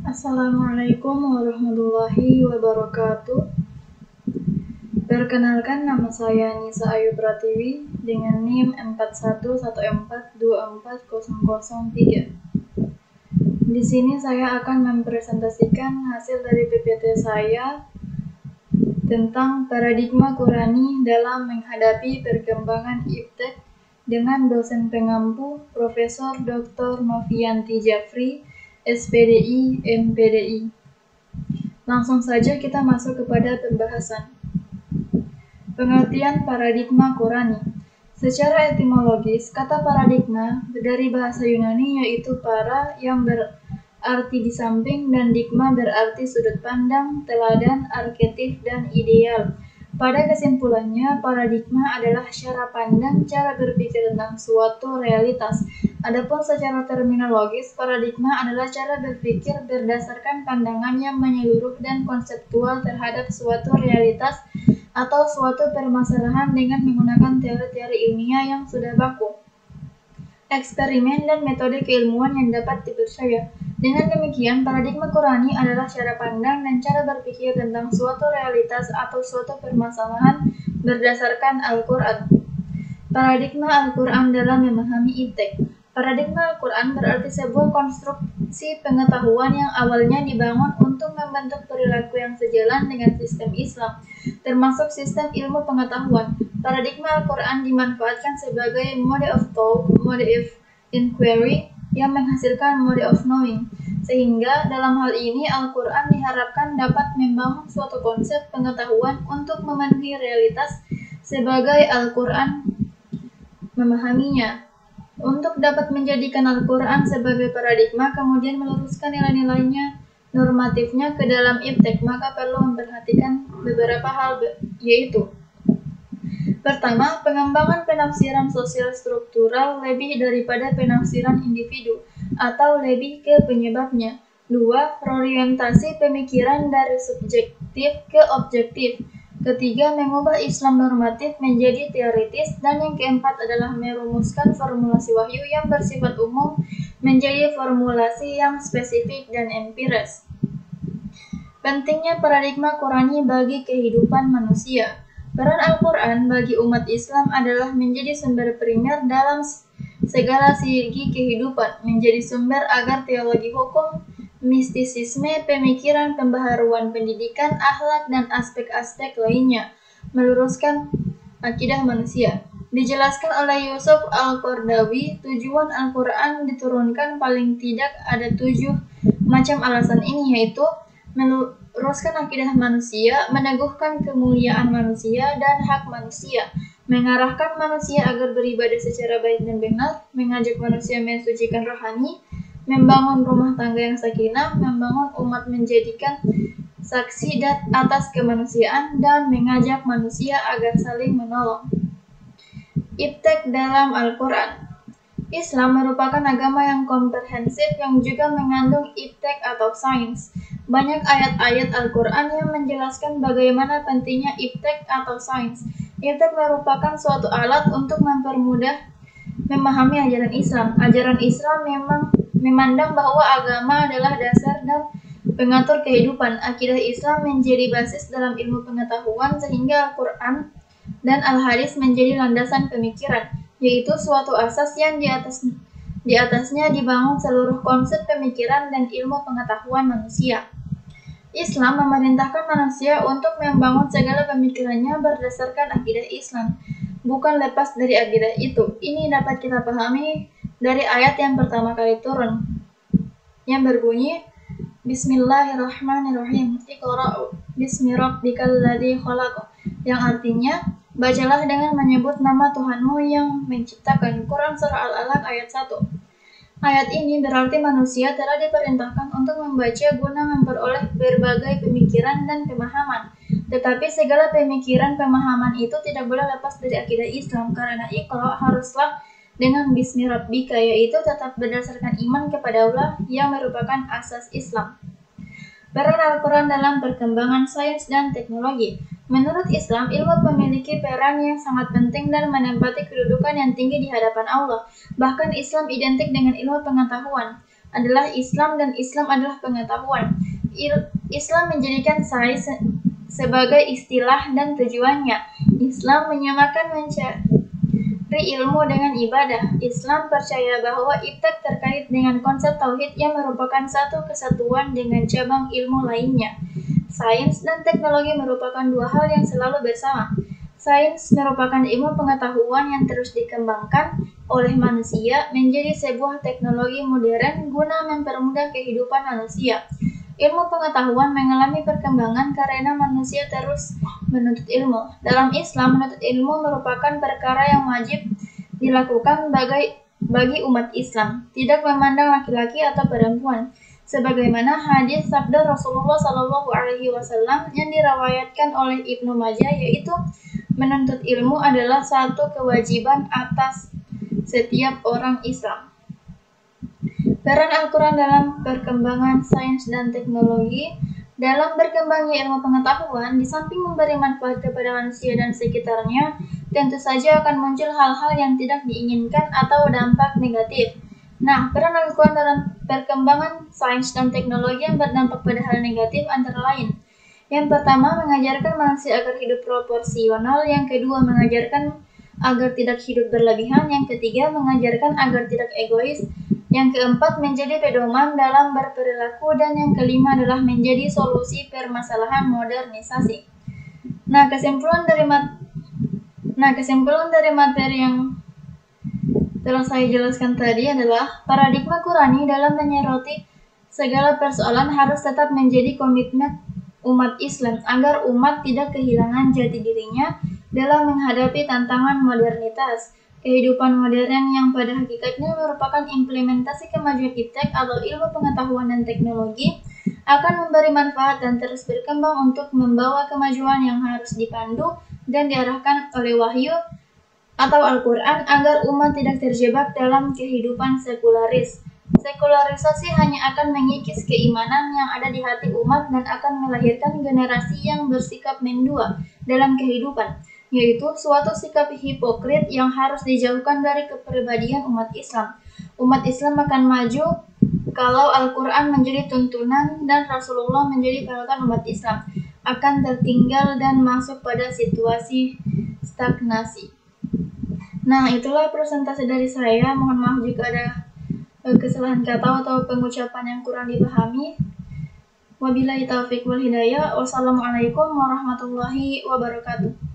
Assalamualaikum warahmatullahi wabarakatuh. Perkenalkan, nama saya Nisa Ayu Pratiwi dengan NIM 4114240003. Di sini saya akan mempresentasikan hasil dari PPT saya tentang paradigma Qurani dalam menghadapi perkembangan iptek dengan dosen pengampu Profesor Dr. Novianti Jafri, SPDI, MPDI. Langsung saja kita masuk kepada pembahasan. Pengertian paradigma Qurani. Secara etimologis, kata paradigma dari bahasa Yunani yaitu para yang berarti di samping dan digma berarti sudut pandang, teladan, arketip, dan ideal. Pada kesimpulannya, paradigma adalah cara pandang, cara berpikir tentang suatu realitas. Adapun secara terminologis, paradigma adalah cara berpikir berdasarkan pandangan yang menyeluruh dan konseptual terhadap suatu realitas atau suatu permasalahan dengan menggunakan teori-teori ilmiah yang sudah baku, eksperimen, dan metode keilmuan yang dapat dipercaya. Dengan demikian, paradigma Qurani adalah cara pandang dan cara berpikir tentang suatu realitas atau suatu permasalahan berdasarkan Al-Quran. Paradigma Al-Quran dalam memahami iptek. Paradigma Al-Quran berarti sebuah konstruksi pengetahuan yang awalnya dibangun untuk membentuk perilaku yang sejalan dengan sistem Islam, termasuk sistem ilmu pengetahuan. Paradigma Al-Quran dimanfaatkan sebagai mode of thought, mode of inquiry, yang menghasilkan mode of knowing, sehingga dalam hal ini Al-Quran diharapkan dapat membangun suatu konsep pengetahuan untuk memenuhi realitas sebagai Al-Quran memahaminya. Untuk dapat menjadikan Al-Quran sebagai paradigma, kemudian meluruskan nilai-nilainya normatifnya ke dalam iptek, maka perlu memperhatikan beberapa hal, yaitu: pertama, pengembangan penafsiran sosial struktural lebih daripada penafsiran individu, atau lebih ke penyebabnya. Dua, orientasi pemikiran dari subjektif ke objektif. Ketiga, mengubah Islam normatif menjadi teoritis. Dan yang keempat adalah merumuskan formulasi wahyu yang bersifat umum menjadi formulasi yang spesifik dan empiris. Pentingnya paradigma Qurani bagi kehidupan manusia. Peran Al-Quran bagi umat Islam adalah menjadi sumber primer dalam segala segi kehidupan, menjadi sumber agar teologi hukum, mistisisme, pemikiran, pembaharuan pendidikan, akhlak, dan aspek-aspek lainnya, meluruskan akidah manusia. Dijelaskan oleh Yusuf Al-Qardawi, tujuan Al-Quran diturunkan paling tidak ada 7 macam alasan ini, yaitu meluruskan akidah manusia, meneguhkan kemuliaan manusia dan hak manusia, mengarahkan manusia agar beribadah secara baik dan benar, mengajak manusia mensucikan rohani, membangun rumah tangga yang sakinah, membangun umat menjadikan saksi atas kemanusiaan, dan mengajak manusia agar saling menolong. Iptek dalam Al-Quran. Islam merupakan agama yang komprehensif yang juga mengandung iptek atau sains. Banyak ayat-ayat Al-Quran yang menjelaskan bagaimana pentingnya iptek atau sains. Iptek merupakan suatu alat untuk mempermudah memahami ajaran Islam. Ajaran Islam memang memandang bahwa agama adalah dasar dan pengatur kehidupan. Akidah Islam menjadi basis dalam ilmu pengetahuan, sehingga Al-Quran dan Al-Hadis menjadi landasan pemikiran, yaitu suatu asas yang di atasnya dibangun seluruh konsep pemikiran dan ilmu pengetahuan manusia. Islam memerintahkan manusia untuk membangun segala pemikirannya berdasarkan akidah Islam, bukan lepas dari akidah itu. Ini dapat kita pahami dari ayat yang pertama kali turun, yang berbunyi, Bismillahirrahmanirrahim, Iqra' bismi rabbikal ladzi khalaq, yang artinya, bacalah dengan menyebut nama Tuhanmu yang menciptakan. Quran Surah Al-Alaq ayat 1. Ayat ini berarti manusia telah diperintahkan untuk membaca guna memperoleh berbagai pemikiran dan pemahaman. Tetapi segala pemikiran pemahaman itu tidak boleh lepas dari akidah Islam, karena Iqra' haruslah dengan bismi rabbika, yaitu tetap berdasarkan iman kepada Allah yang merupakan asas Islam. Peran Al-Quran dalam perkembangan sains dan teknologi. Menurut Islam, ilmu memiliki peran yang sangat penting dan menempati kedudukan yang tinggi di hadapan Allah. Bahkan Islam identik dengan ilmu pengetahuan. adalah Islam dan Islam adalah pengetahuan. Islam menjadikan sains sebagai istilah dan tujuannya. Islam menyamakan mencari ilmu dengan ibadah. Islam percaya bahwa iptek terkait dengan konsep tauhid yang merupakan satu kesatuan dengan cabang ilmu lainnya. Sains dan teknologi merupakan dua hal yang selalu bersama. Sains merupakan ilmu pengetahuan yang terus dikembangkan oleh manusia menjadi sebuah teknologi modern guna mempermudah kehidupan manusia. Ilmu pengetahuan mengalami perkembangan karena manusia terus menuntut ilmu. Dalam Islam, menuntut ilmu merupakan perkara yang wajib dilakukan bagi umat Islam, tidak memandang laki-laki atau perempuan. Sebagaimana hadis sabda Rasulullah SAW yang dirawayatkan oleh Ibnu Majah, yaitu menuntut ilmu adalah satu kewajiban atas setiap orang Islam. Peran Al-Quran dalam perkembangan sains dan teknologi. Dalam berkembangnya ilmu pengetahuan, di samping memberi manfaat kepada manusia dan sekitarnya, tentu saja akan muncul hal-hal yang tidak diinginkan atau dampak negatif. Nah, peran Al-Quran dalam perkembangan sains dan teknologi yang berdampak pada hal negatif antara lain. Yang pertama, mengajarkan manusia agar hidup proporsional. Yang kedua, mengajarkan agar tidak hidup berlebihan. Yang ketiga, mengajarkan agar tidak egois. Yang keempat, menjadi pedoman dalam berperilaku. Dan yang kelima adalah menjadi solusi permasalahan modernisasi. Nah, kesimpulan dari materi yang telah saya jelaskan tadi adalah paradigma Qurani dalam menyoroti segala persoalan harus tetap menjadi komitmen umat Islam agar umat tidak kehilangan jati dirinya dalam menghadapi tantangan modernitas. Kehidupan modern yang pada hakikatnya merupakan implementasi kemajuan iptek atau ilmu pengetahuan dan teknologi akan memberi manfaat dan terus berkembang untuk membawa kemajuan yang harus dipandu dan diarahkan oleh wahyu atau Al-Quran agar umat tidak terjebak dalam kehidupan sekularis. Sekularisasi hanya akan mengikis keimanan yang ada di hati umat dan akan melahirkan generasi yang bersikap mendua dalam kehidupan, yaitu suatu sikap hipokrit yang harus dijauhkan dari kepribadian umat Islam. Umat Islam akan maju kalau Al-Quran menjadi tuntunan dan Rasulullah menjadi panutan. Umat Islam akan tertinggal dan masuk pada situasi stagnasi. Nah, itulah presentasi dari saya. Mohon maaf jika ada kesalahan kata atau pengucapan yang kurang dipahami. Wabillahi taufiq wal hidayah. Wassalamualaikum warahmatullahi wabarakatuh.